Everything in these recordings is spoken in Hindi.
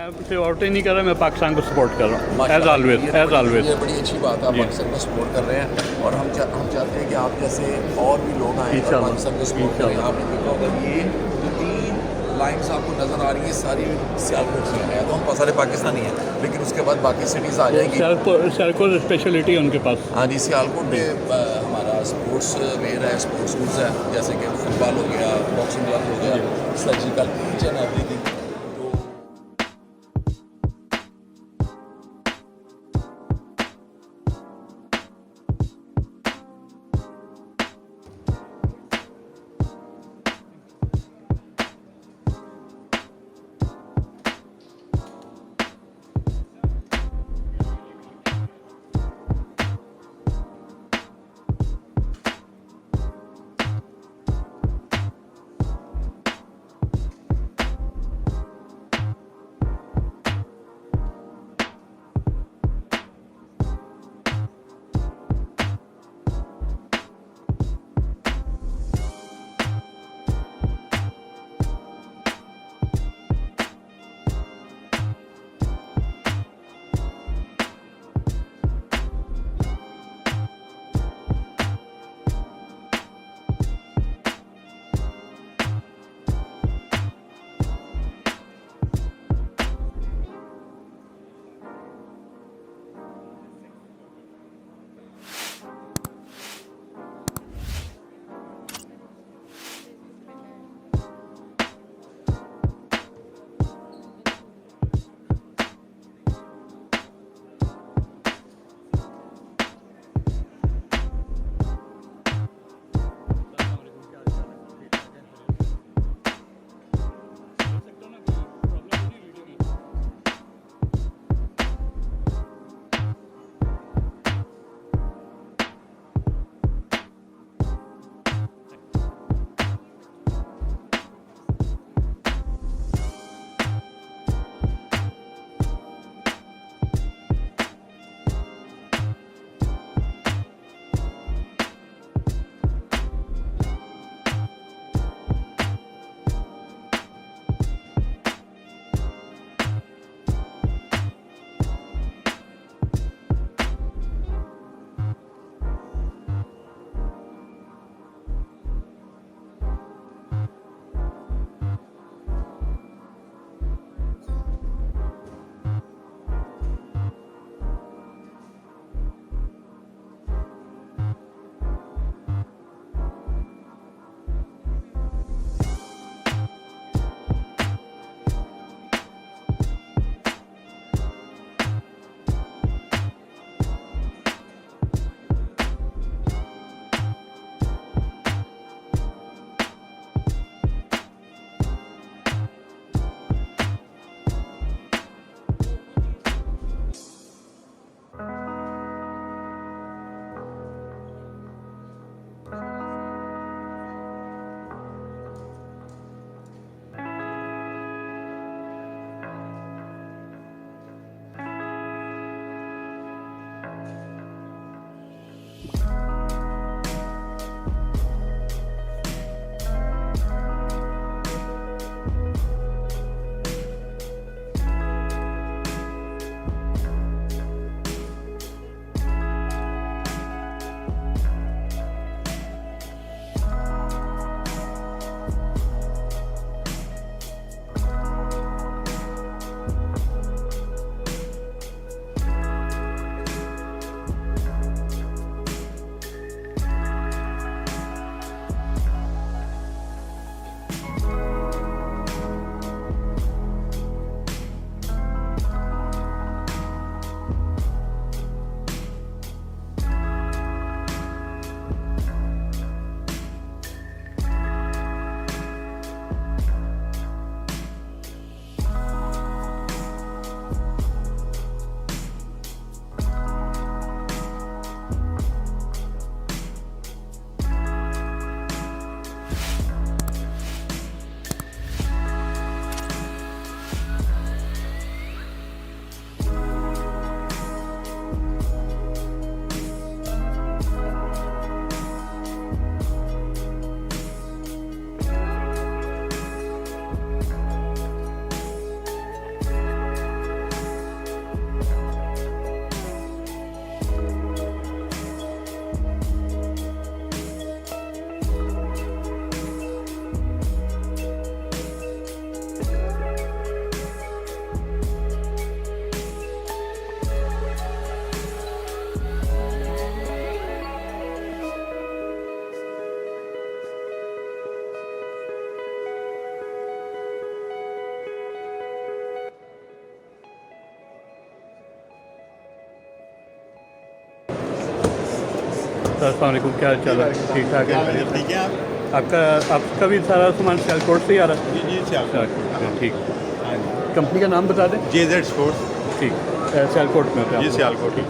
मैं सिक्योरिटी नहीं कर रहा, मैं पाकिस्तान को सपोर्ट कर रहा हूँ एज माशाल्लाह, ऑलवेज ये एज बड़ी- ऑलवेज। ये बड़ी अच्छी बात है, आप पाकिस्तान को सपोर्ट कर रहे हैं और हम चाहते हैं कि आप जैसे और भी लोग आएँ और इंशाल्लाह, पाकिस्तान को सपोर्ट करें। इंशाल्लाह। आपने देखा होगा कि ये जो 3 लाइन्स आपको नज़र आ रही है सारी सियालकोट से है, तो हम सारे पाकिस्तानी हैं, लेकिन उसके बाद बाकी सिटीज़ आ जाएंगी। सर को स्पेशलिटी है उनके पास। हाँ जी, सियालकोट में हमारा स्पोर्ट्स वेयर है, स्पोर्ट्स शूज़ है, जैसे कि फुटबॉल हो गया, बॉक्सिंग ग्लव हो गया, सर्जिकल ईच एंड एवरीथिंग। अस्सलाम वालेकुम, क्या चल रहा है? ठीक ठाक है? ठीक है आप? आपका भी सारा सामान सियालकोट से ही आ रहा है? जी सियालकोट। अच्छा, ठीक। हाँ जी, कंपनी का नाम बता दें। JZ sports. ठीक, सियालकोट में होता है जी आपका? सियालकोट।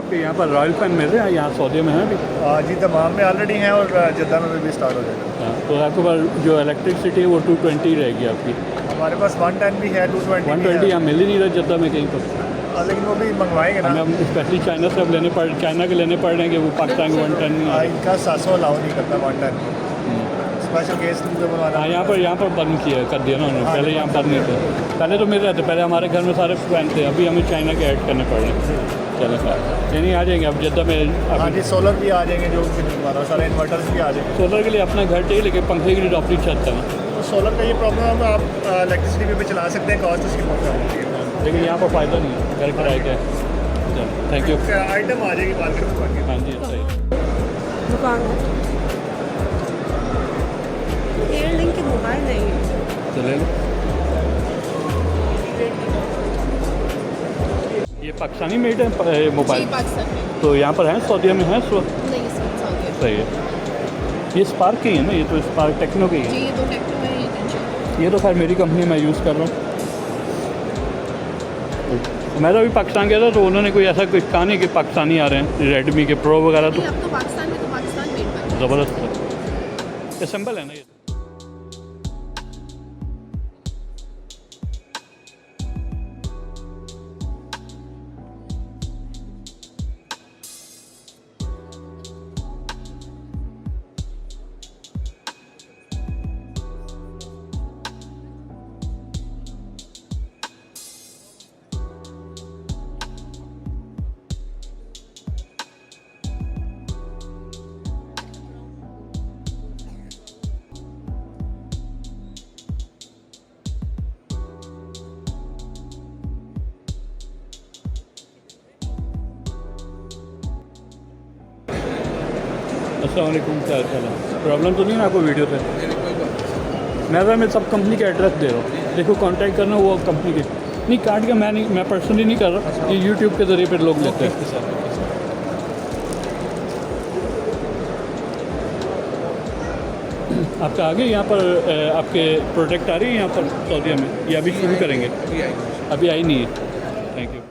आपके यहाँ पर रॉयल फैन मिल रहे हैं यहाँ सऊदी में है अभी? जी तमाम में ऑलरेडी हैं और जद्दा में भी स्टार्ट हो जाएगा। हाँ, तो आपके पास जो इलेक्ट्रिसिटी है वो 220 रहेगी आपकी। हमारे पास 110 भी है, 220 120 यहाँ मिल ही नहीं रहा जद्दा में कहीं पर। लेकिन वो भी मंगवाएंगे ना। हमें हम स्पेशली चाइना से अब चाइना के लेने पड़ रहे हैं कि वो पाकिस्तान के 110 नहीं आ रहे। इनका 700 अलाउ नहीं करता 110 स्पेशल केस मुझे बनवाना। हाँ, यहाँ पर बंद किया कर दिया ना उन्होंने, पहले यहाँ बंद नहीं थे। पहले तो मिल रहे थे, पहले हमारे घर में सारे फैन थे, अभी हमें चाइना के ऐड करने पड़ रहे हैं। चलो सर यानी आ जाएंगे अब जद्दा में। हाँ जी, सोलर भी आ जाएंगे जो भी बनवाना, सारे इन्वर्टर्स भी आ जाएंगे। सोलर के लिए अपना घर चाहिए लेकिन पंखे के लिए अपनी छत है ना। तो सोलर का ये प्रॉब्लम है, आप इलेक्ट्रिसिटी पे चला सकते हैं, कॉस्ट उसकी बहुत कम होती है। लेकिन यहाँ पर फ़ायदा नहीं है, घर किराए का है। चलो थैंक यू। आइटम आ जाएगी मार्केट में। हाँ जी सही। दुकान है, एयरलिंक के मोबाइल नहीं है। चले लो। ये पाकिस्तानी मेड है मोबाइल? पाकिस्तान में तो यहाँ पर है सऊदीया में है इस वक्त? नहीं, सऊदी सही है। ये स्पार्क की है ना? ये तो स्पार्क टेक्नो की जी, है। ये दो टेक्नो में ये टेंशन। ये तो खैर मेरी कंपनी मैं यूज़ कर रहा हूँ। मैं तो अभी पाकिस्तान गया था तो उन्होंने कोई ऐसा कुछ कहा नहीं कि पाकिस्तानी आ रहे हैं रेडमी के प्रो वगैरह। तो अब तो पाकिस्तान में तो पाकिस्तान मेड बन ज़बरदस्त है, ये सिंपल है ना ये। अस्सलाम वालेकुम, क्या हाल है? प्रॉब्लम तो नहीं ना आपको वीडियो पे? मैं सब कंपनी के एड्रेस दे रहा हूँ, देखो कांटेक्ट करना वो कंपनी के। नहीं काट के मैं पर्सनली नहीं कर रहा, ये यूट्यूब के ज़रिए पर लोग लेते हैं। आपका आगे यहाँ पर आपके प्रोडक्ट आ रही है यहाँ पर सऊदीया में, ये अभी शुरू करेंगे? अभी आई नहीं है। Thank you.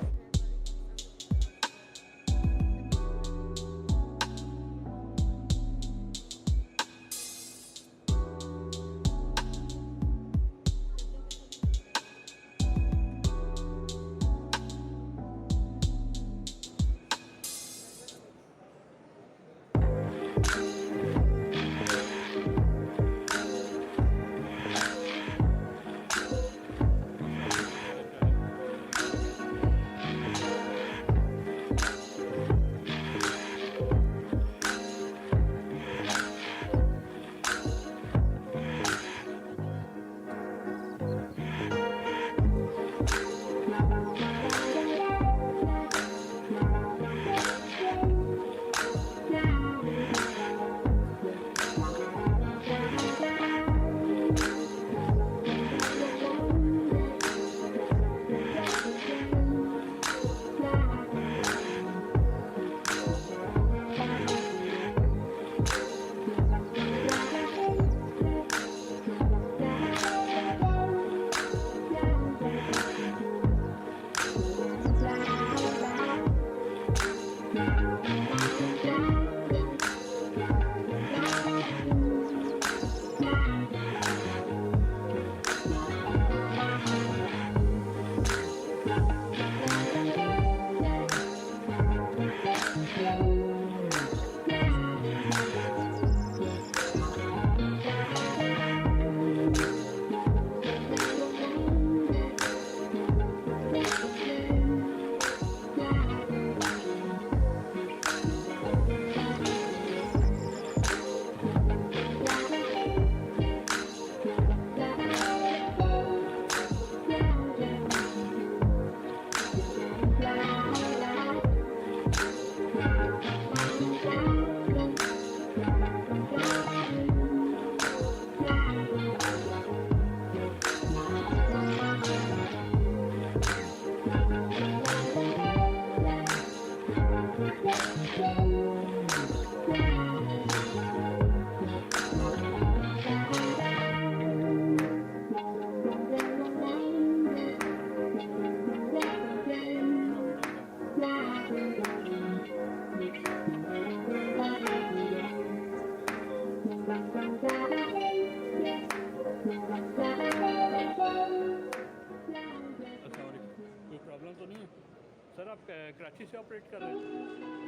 कराची से ऑपरेट कर रहे हैं।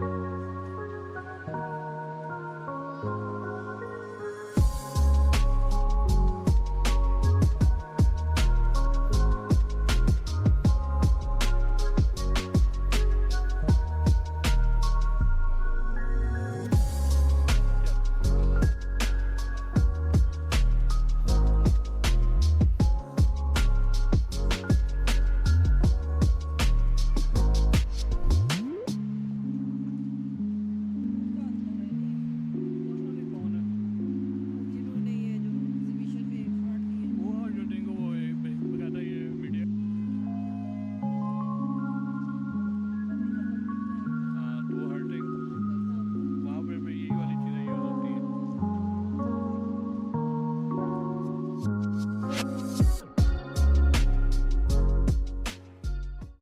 है